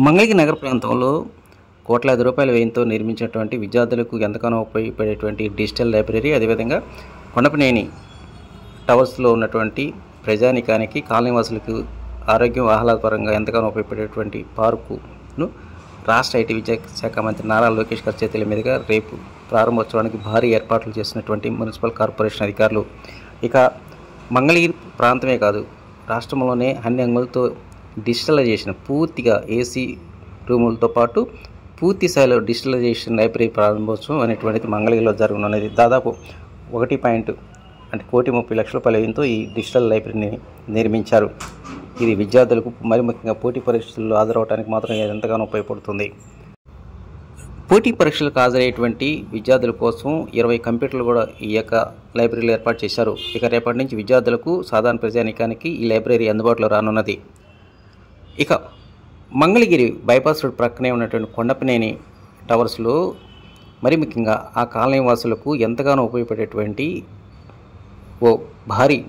మంగళగిరి నగర ప్రాంతంలో కోట్లాది రూపాయల వ్యయంతో నిర్మించినటువంటి విద్యార్థులకు ఎంతగానో ఉపయోగపడేటువంటి డిజిటల్ లైబ్రరీ, అదేవిధంగా కొండపనేని టవర్స్లో ఉన్నటువంటి ప్రజానికానికి, కాలనీవాసులకు ఆరోగ్యం ఆహ్లాదపరంగా ఎంతగానో ఉపయోగపడేటువంటి పార్కును రాష్ట్ర ఐటీ విద్యాశాఖ మంత్రి నారా లోకేష్ గారి చేతుల మీదుగా రేపు ప్రారంభోత్సవానికి భారీ ఏర్పాట్లు చేసినటువంటి మున్సిపల్ కార్పొరేషన్ అధికారులు. ఇక మంగళగిరి ప్రాంతమే కాదు, రాష్ట్రంలోనే అన్ని అంగులతో డిజిటలైజేషన్, పూర్తిగా ఏసీ రూములతో పాటు పూర్తి స్థాయిలో డిజిటలైజేషన్ లైబ్రరీ ప్రారంభోత్సవం అనేటువంటిది మంగళగిరిలో జరగనున్నది. దాదాపు 1.30 కోటి వ్యయంతో ఈ డిజిటల్ లైబ్రరీని నిర్మించారు. ఇది విద్యార్థులకు మరి ముఖ్యంగా పోటీ పరీక్షల్లో హాజరవడానికి మాత్రం ఎంతగానో ఉపయోగపడుతుంది. పోటీ పరీక్షలకు హాజరయ్యేటువంటి విద్యార్థుల కోసం 20 కంప్యూటర్లు కూడా ఈ యొక్క లైబ్రరీలో ఏర్పాటు చేశారు. ఇక రేపటి నుంచి విద్యార్థులకు, సాధారణ ప్రజానీకానికి ఈ లైబ్రరీ అందుబాటులో రానున్నది. ఇక మంగళగిరి బైపాస్ రోడ్ ప్రక్కనే ఉన్నటువంటి కొండపనేని టవర్స్లో మరి ముఖ్యంగా ఆ కాలనీ వాసులకు ఎంతగానో ఉపయోగపడేటువంటి ఓ భారీ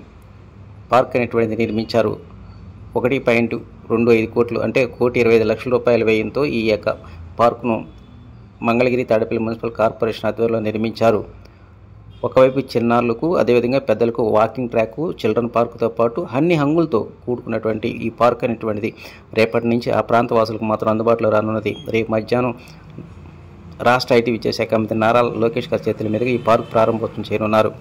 పార్క్ అనేటువంటిది నిర్మించారు. 1.25 కోట్లు అంటే 1,25,00,000 రూపాయల వ్యయంతో ఈ యొక్క పార్కును మంగళగిరి తాడేపల్లి మున్సిపల్ కార్పొరేషన్ ఆధ్వర్యంలో నిర్మించారు. ఒకవైపు చిన్నారులకు, అదేవిధంగా పెద్దలకు వాకింగ్ ట్రాక్, చిల్డ్రన్ పార్కుతో పాటు అన్ని హంగులతో కూడుకున్నటువంటి ఈ పార్క్ అనేటువంటిది రేపటి నుంచి ఆ ప్రాంత వాసులకు మాత్రం అందుబాటులో రానున్నది. రేపు మధ్యాహ్నం రాష్ట్ర ఐటీ విద్యాశాఖ మంత్రి నారా లోకేష్ గారి చేతుల మీదుగా ఈ పార్క్ ప్రారంభోత్సవం చేయనున్నారు.